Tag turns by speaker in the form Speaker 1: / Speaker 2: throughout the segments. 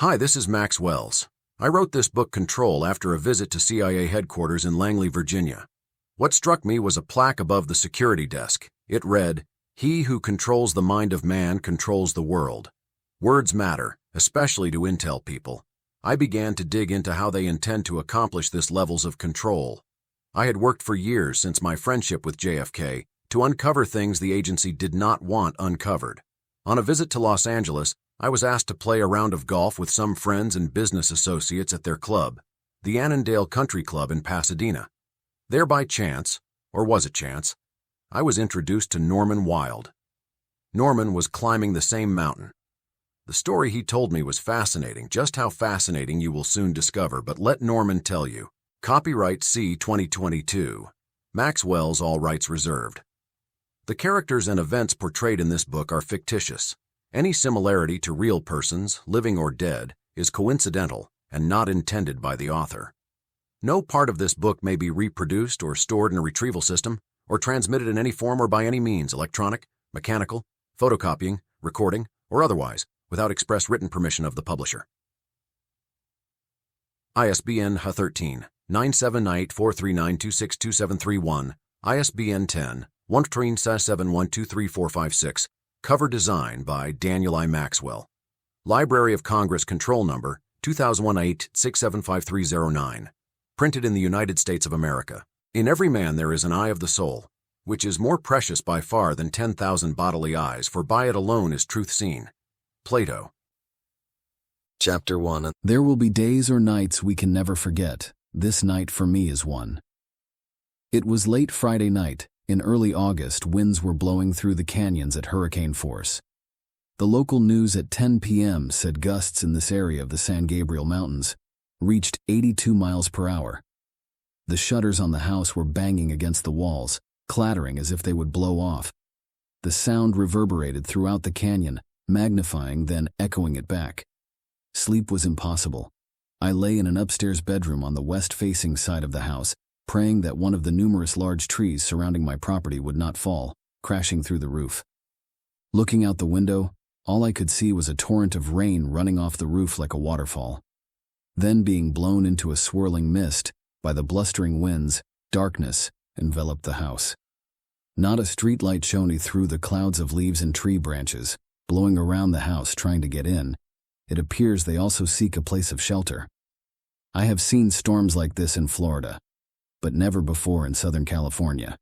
Speaker 1: Hi, this is Max Wells. I wrote this book Control after a visit to CIA headquarters in Langley, Virginia. What struck me was a plaque above the security desk. It read, "He who controls the mind of man controls the world." Words matter, especially to intel people. I began to dig into how they intend to accomplish this levels of control. I had worked for years since my friendship with JFK to uncover things the agency did not want uncovered. On a visit to Los Angeles, I was asked to play a round of golf with some friends and business associates at their club, the Annandale Country Club in Pasadena. There by chance, or was it chance, I was introduced to Norman Wilde. Norman was climbing the same mountain. The story he told me was fascinating, just how fascinating you will soon discover, but let Norman tell you. Copyright C 2022. Max Wells, all rights reserved. The characters and events portrayed in this book are fictitious. Any similarity to real persons, living or dead, is coincidental and not intended by the author. No part of this book may be reproduced or stored in a retrieval system or transmitted in any form or by any means, electronic, mechanical, photocopying, recording, or otherwise, without express written permission of the publisher. ISBN Ha13-978-439-262731, ISBN 10-137123456, Cover design by Daniel I. Maxwell. Library of Congress Control Number 2018-675309. Printed in the United States of America. In every man there is an eye of the soul, which is more precious by far than 10,000 bodily eyes, for by it alone is truth seen. Plato.
Speaker 2: Chapter 1.
Speaker 3: There will be days or nights we can never forget. This night for me is one. It was late Friday night. In early August, winds were blowing through the canyons at hurricane force. The local news at 10 p.m. said gusts in this area of the San Gabriel Mountains reached 82 miles per hour. The shutters on the house were banging against the walls, clattering as if they would blow off. The sound reverberated throughout the canyon, magnifying, then echoing it back. Sleep was impossible. I lay in an upstairs bedroom on the west-facing side of the house, praying that one of the numerous large trees surrounding my property would not fall, crashing through the roof. Looking out the window, all I could see was a torrent of rain running off the roof like a waterfall. Then being blown into a swirling mist by the blustering winds, darkness enveloped the house. Not a streetlight shone through the clouds of leaves and tree branches, blowing around the house trying to get in. It appears they also seek a place of shelter. I have seen storms like this in Florida, but never before in Southern California.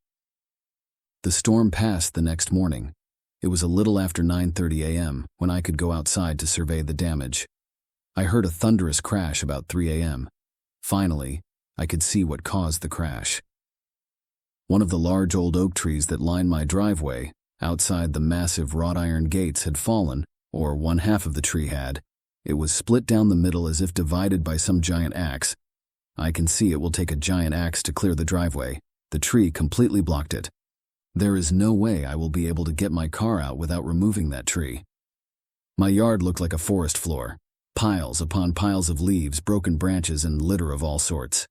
Speaker 3: The storm passed the next morning. It was a little after 9:30 a.m. when I could go outside to survey the damage. I heard a thunderous crash about 3 a.m. Finally, I could see what caused the crash. One of the large old oak trees that lined my driveway, outside the massive wrought iron gates, had fallen, or one half of the tree had. It was split down the middle as if divided by some giant axe. I can see it will take a giant axe to clear the driveway. The tree completely blocked it. There is no way I will be able to get my car out without removing that tree. My yard looked like a forest floor. Piles upon piles of leaves, broken branches, and litter of all sorts.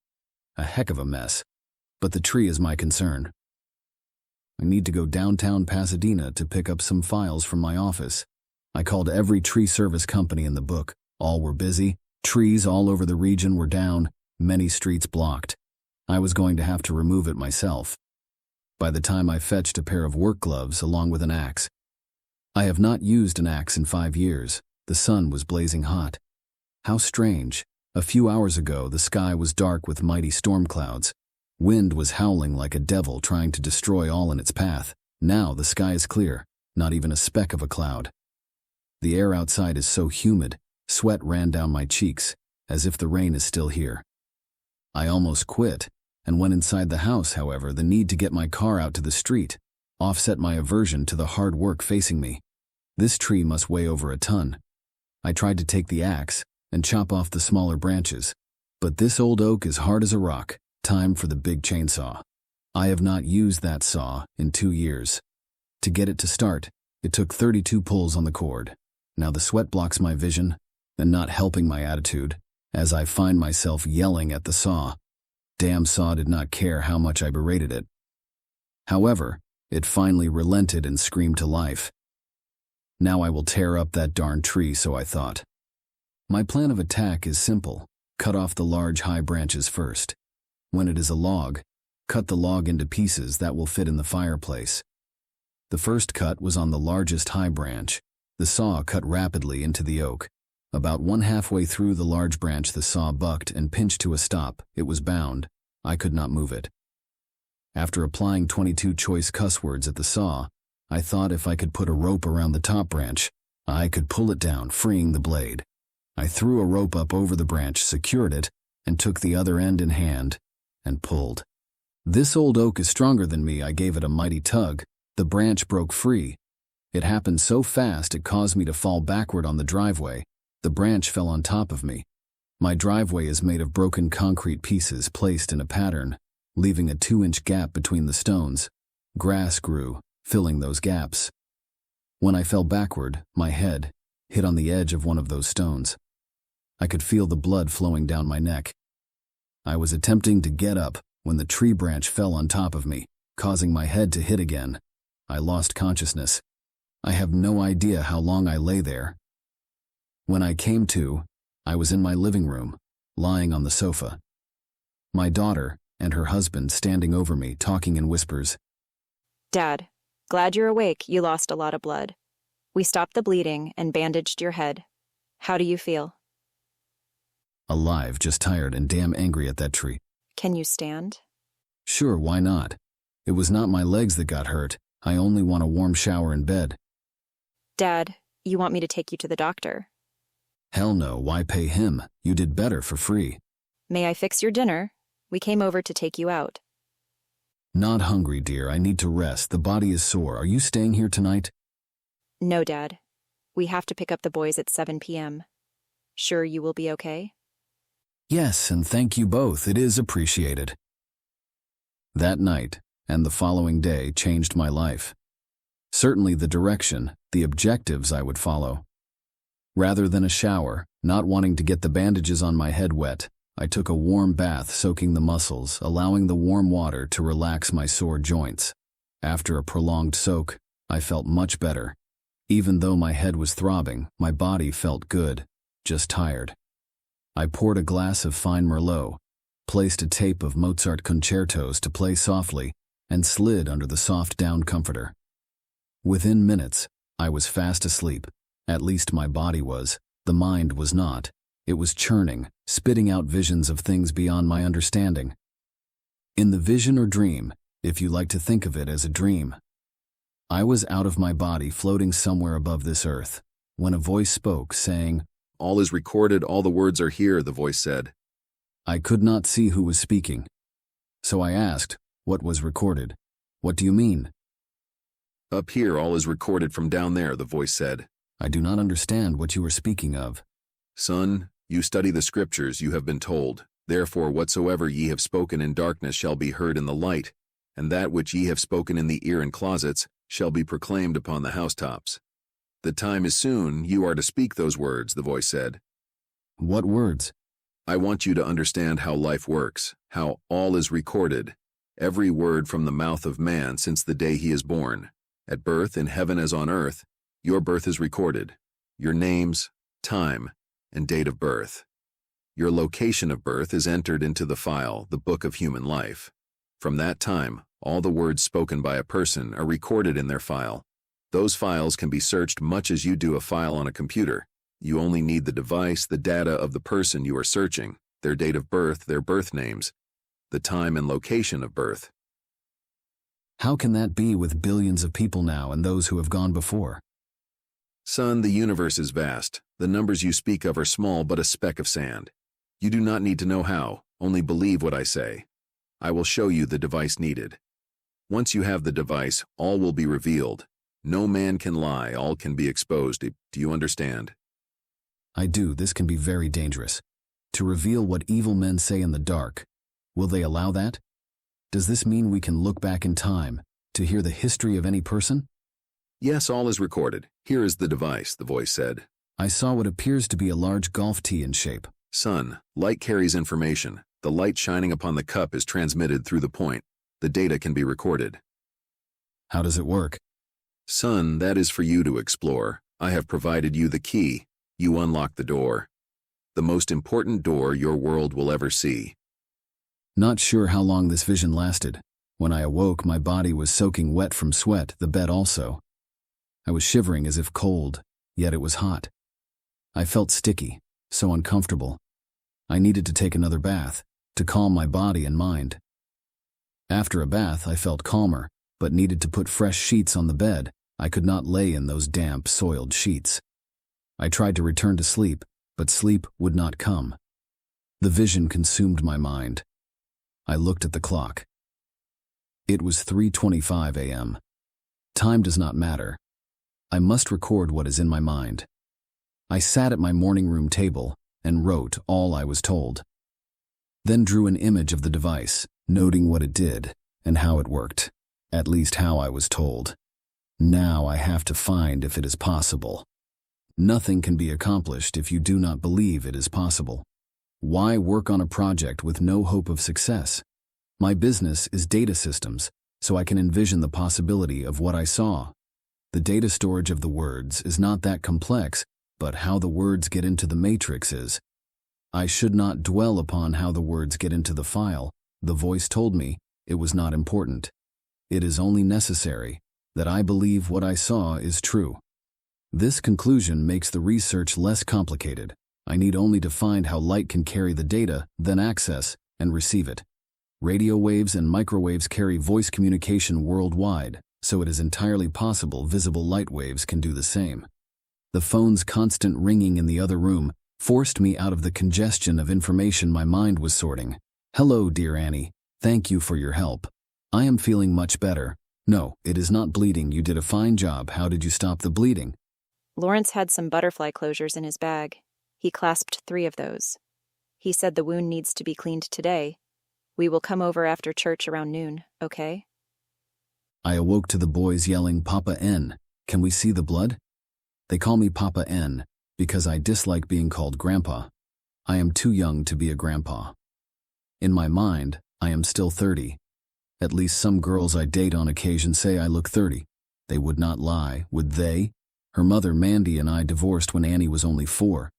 Speaker 3: A heck of a mess. But the tree is my concern. I need to go downtown Pasadena to pick up some files from my office. I called every tree service company in the book. All were busy. Trees all over the region were down. Many streets blocked. I was going to have to remove it myself. By the time I fetched a pair of work gloves along with an axe. I have not used an axe in 5 years. The sun was blazing hot. How strange. A few hours ago, the sky was dark with mighty storm clouds. Wind was howling like a devil trying to destroy all in its path. Now the sky is clear, not even a speck of a cloud. The air outside is so humid, sweat ran down my cheeks, as if the rain is still here. I almost quit, and when inside the house, however, the need to get my car out to the street offset my aversion to the hard work facing me. This tree must weigh over a ton. I tried to take the axe and chop off the smaller branches, but this old oak is hard as a rock. Time for the big chainsaw. I have not used that saw in 2 years. To get it to start, it took 32 pulls on the cord. Now the sweat blocks my vision and not helping my attitude, as I find myself yelling at the saw. Damn saw did not care how much I berated it. However, it finally relented and screamed to life. Now I will tear up that darn tree, so I thought. My plan of attack is simple. Cut off the large high branches first. When it is a log, cut the log into pieces that will fit in the fireplace. The first cut was on the largest high branch. The saw cut rapidly into the oak. About halfway through the large branch the saw bucked and pinched to a stop. It was bound. I could not move it. After applying 22 choice cuss words at the saw, I thought if I could put a rope around the top branch, I could pull it down, freeing the blade. I threw a rope up over the branch, secured it, and took the other end in hand, and pulled. This old oak is stronger than me. I gave it a mighty tug. The branch broke free. It happened so fast it caused me to fall backward on the driveway. The branch fell on top of me. My driveway is made of broken concrete pieces placed in a pattern, leaving a 2-inch gap between the stones. Grass grew, filling those gaps. When I fell backward, my head hit on the edge of one of those stones. I could feel the blood flowing down my neck. I was attempting to get up when the tree branch fell on top of me, causing my head to hit again. I lost consciousness. I have no idea how long I lay there. When I came to, I was in my living room, lying on the sofa. My daughter and her husband standing over me, talking in whispers.
Speaker 4: Dad, glad you're awake. You lost a lot of blood. We stopped the bleeding and bandaged your head. How do you feel?
Speaker 3: Alive, just tired and damn angry at that tree.
Speaker 4: Can you stand?
Speaker 3: Sure, why not? It was not my legs that got hurt. I only want a warm shower in bed.
Speaker 4: Dad, you want me to take you to the doctor?
Speaker 3: Hell no, why pay him? You did better for free.
Speaker 4: May I fix your dinner? We came over to take you out.
Speaker 3: Not hungry, dear. I need to rest. The body is sore. Are you staying here tonight?
Speaker 4: No, Dad. We have to pick up the boys at 7 p.m. Sure you will be okay?
Speaker 3: Yes, and thank you both. It is appreciated. That night and the following day changed my life. Certainly the direction, the objectives I would follow. Rather than a shower, not wanting to get the bandages on my head wet, I took a warm bath soaking the muscles, allowing the warm water to relax my sore joints. After a prolonged soak, I felt much better. Even though my head was throbbing, my body felt good, just tired. I poured a glass of fine Merlot, placed a tape of Mozart concertos to play softly, and slid under the soft down comforter. Within minutes, I was fast asleep. At least my body was. The mind was not. It was churning, spitting out visions of things beyond my understanding. In the vision or dream, if you like to think of it as a dream, I was out of my body floating somewhere above this earth, when a voice spoke, saying,
Speaker 1: All is recorded, all the words are here, the voice said.
Speaker 3: I could not see who was speaking. So I asked, what was recorded? What do you mean?
Speaker 1: Up here all is recorded from down there, the voice said.
Speaker 3: I do not understand what you are speaking of.
Speaker 1: Son, you study the scriptures, you have been told. Therefore whatsoever ye have spoken in darkness shall be heard in the light, and that which ye have spoken in the ear and closets shall be proclaimed upon the housetops. The time is soon, you are to speak those words, the voice said.
Speaker 3: What words?
Speaker 1: I want you to understand how life works, how all is recorded, every word from the mouth of man since the day he is born. At birth, in heaven as on earth, your birth is recorded, your names, time, and date of birth. Your location of birth is entered into the file, the book of human life. From that time, all the words spoken by a person are recorded in their file. Those files can be searched much as you do a file on a computer. You only need the device, the data of the person you are searching, their date of birth, their birth names, the time and location of birth.
Speaker 3: How can that be with billions of people now and those who have gone before?
Speaker 1: Son, the universe is vast. The numbers you speak of are small but a speck of sand. You do not need to know how, only believe what I say. I will show you the device needed. Once you have the device, all will be revealed. No man can lie, all can be exposed. Do you understand?
Speaker 3: I do. This can be very dangerous. To reveal what evil men say in the dark. Will they allow that? Does this mean we can look back in time to hear the history of any person?
Speaker 1: Yes, all is recorded. Here is the device, the voice said.
Speaker 3: I saw what appears to be a large golf tee in shape.
Speaker 1: Son, light carries information. The light shining upon the cup is transmitted through the point. The data can be recorded.
Speaker 3: How does it work?
Speaker 1: Son, that is for you to explore. I have provided you the key. You unlock the door.
Speaker 2: the most important door your world will ever see.
Speaker 3: Not sure how long this vision lasted. When I awoke, my body was soaking wet from sweat, the bed also. I was shivering as if cold, yet it was hot. I felt sticky, so uncomfortable. I needed to take another bath, to calm my body and mind. After a bath, I felt calmer, but needed to put fresh sheets on the bed. I could not lay in those damp, soiled sheets. I tried to return to sleep, but sleep would not come. The vision consumed my mind. I looked at the clock. It was 3:25 a.m. Time does not matter. I must record what is in my mind. I sat at my morning room table and wrote all I was told. Then drew an image of the device, noting what it did and how it worked, at least how I was told. Now I have to find if it is possible. Nothing can be accomplished if you do not believe it is possible. Why work on a project with no hope of success? My business is data systems, so I can envision the possibility of what I saw. The data storage of the words is not that complex, but how the words get into the matrix is. I should not dwell upon how the words get into the file. The voice told me it was not important. It is only necessary that I believe what I saw is true. This conclusion makes the research less complicated. I need only to find how light can carry the data, then access and receive it. Radio waves and microwaves carry voice communication worldwide, so it is entirely possible visible light waves can do the same. The phone's constant ringing in the other room forced me out of the congestion of information my mind was sorting. Hello, dear Annie. Thank you for your help. I am feeling much better. No, it is not bleeding. You did a fine job. How did you stop the bleeding?
Speaker 4: Lawrence had some butterfly closures in his bag. He clasped 3 of those. He said the wound needs to be cleaned today. We will come over after church around noon, okay?
Speaker 3: I awoke to the boys yelling, Papa N. Can we see the blood? They call me Papa N because I dislike being called Grandpa. I am too young to be a grandpa. In my mind, I am still 30. At least some girls I date on occasion say I look 30. They would not lie, would they? Her mother, Mandy, and I divorced when Annie was only 4.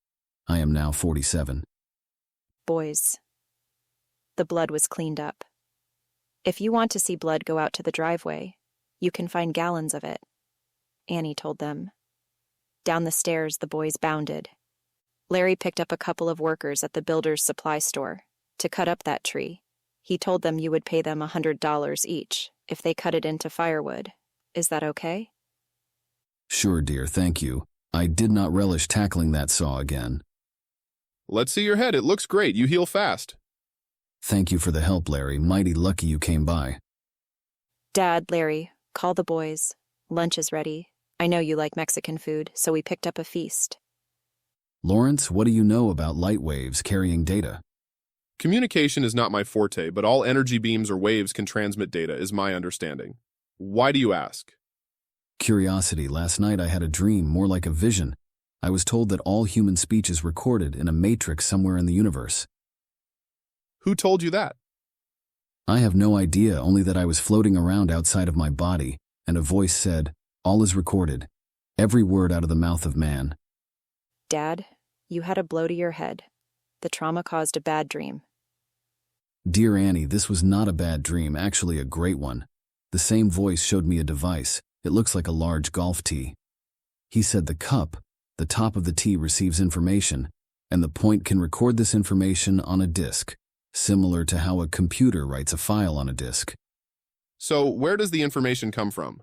Speaker 3: I am now 47.
Speaker 4: Boys. The blood was cleaned up. If you want to see blood, go out to the driveway. You can find gallons of it, Annie told them. Down the stairs, the boys bounded. Larry picked up a couple of workers at the builder's supply store to cut up that tree. He told them you would pay them $100 each if they cut it into firewood. Is that okay?
Speaker 3: Sure, dear, thank you. I did not relish tackling that saw again.
Speaker 5: Let's see your head. It looks great. You heal fast.
Speaker 3: Thank you for the help, Larry. Mighty lucky you came by.
Speaker 4: Dad, Larry, call the boys. Lunch is ready. I know you like Mexican food, so we picked up a feast.
Speaker 3: Lawrence, what do you know about light waves carrying data?
Speaker 5: Communication is not my forte, but all energy beams or waves can transmit data, is my understanding. Why do you ask?
Speaker 3: Curiosity. Last night I had a dream, more like a vision. I was told that all human speech is recorded in a matrix somewhere in the universe.
Speaker 5: Who told you that?
Speaker 3: I have no idea, only that I was floating around outside of my body, and a voice said, all is recorded. Every word out of the mouth of man.
Speaker 4: Dad, you had a blow to your head. The trauma caused a bad dream.
Speaker 3: Dear Annie, this was not a bad dream, actually a great one. The same voice showed me a device. It looks like a large golf tee. He said the cup, the top of the tee, receives information, and the point can record this information on a disk, similar to how a computer writes a file on a disk.
Speaker 5: So, where does the information come from?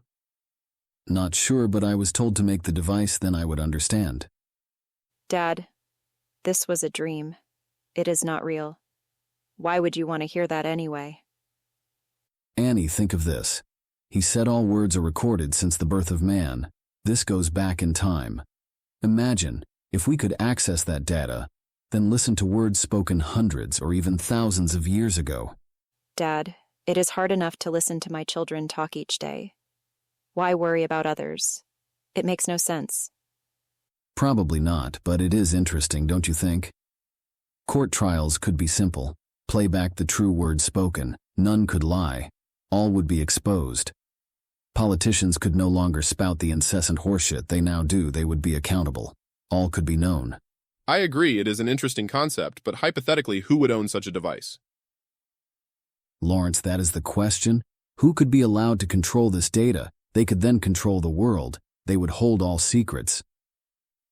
Speaker 3: Not sure, but I was told to make the device, then I would understand.
Speaker 4: Dad, this was a dream. It is not real. Why would you want to hear that anyway?
Speaker 3: Annie, think of this. He said all words are recorded since the birth of man. This goes back in time. Imagine, if we could access that data, then listen to words spoken hundreds or even thousands of years ago.
Speaker 4: Dad, it is hard enough to listen to my children talk each day. Why worry about others? It makes no sense.
Speaker 3: Probably not, but it is interesting, don't you think? Court trials could be simple. Play back the true words spoken. None could lie. All would be exposed. Politicians could no longer spout the incessant horseshit they now do. They would be accountable. All could be known.
Speaker 5: I agree it is an interesting concept, but hypothetically, who would own such a device?
Speaker 3: Lawrence, that is the question. Who could be allowed to control this data? They could then control the world. They would hold all secrets.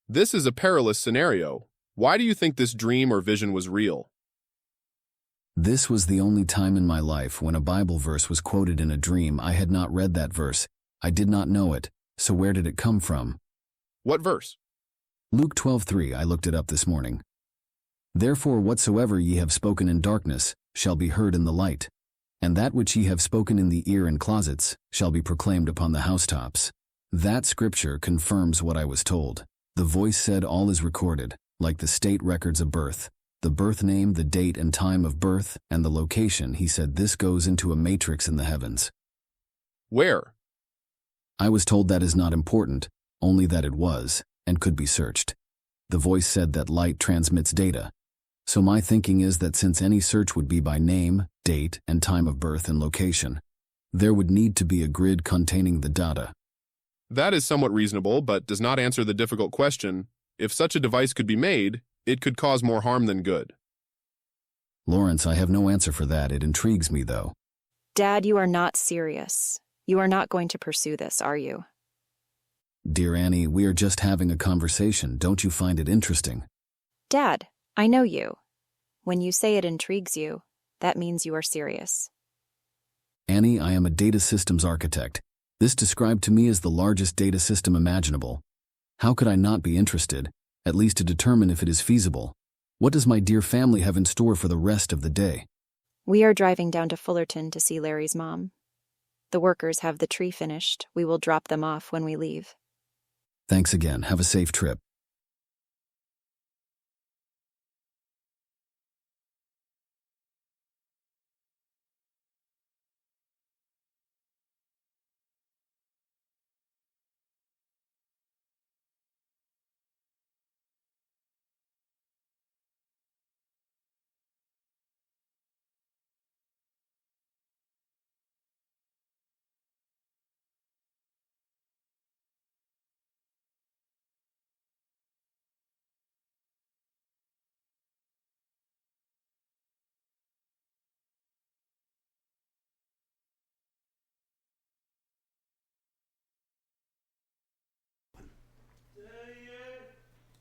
Speaker 5: This is a perilous scenario. Why do you think this dream or vision was real?
Speaker 3: This was the only time in my life when a Bible verse was quoted in a dream. I had not read that verse. I did not know it. So where did it come from?
Speaker 5: What verse?
Speaker 3: Luke 12:3. I looked it up this morning. Therefore whatsoever ye have spoken in darkness shall be heard in the light, and that which ye have spoken in the ear and closets shall be proclaimed upon the housetops. That scripture confirms what I was told. The voice said all is recorded, like the state records of birth. The birth name, the date and time of birth, and the location. He said this goes into a matrix in the heavens.
Speaker 5: Where?
Speaker 3: I was told that is not important, only that it was, and could be searched. The voice said that light transmits data. So my thinking is that since any search would be by name, date, and time of birth and location, there would need to be a grid containing the data.
Speaker 5: That is somewhat reasonable, but does not answer the difficult question. If such a device could be made, it could cause more harm than good.
Speaker 3: Lawrence, I have no answer for that. It intrigues me, though.
Speaker 4: Dad, you are not serious. You are not going to pursue this, are you?
Speaker 3: Dear Annie, we are just having a conversation. Don't you find it interesting?
Speaker 4: Dad, I know you. When you say it intrigues you, that means you are serious.
Speaker 3: Annie, I am a data systems architect. This described to me as the largest data system imaginable. How could I not be interested, at least to determine if it is feasible? What does my dear family have in store for the rest of the day?
Speaker 4: We are driving down to Fullerton to see Larry's mom. The workers have the tree finished. We will drop them off when we leave.
Speaker 3: Thanks again. Have a safe trip.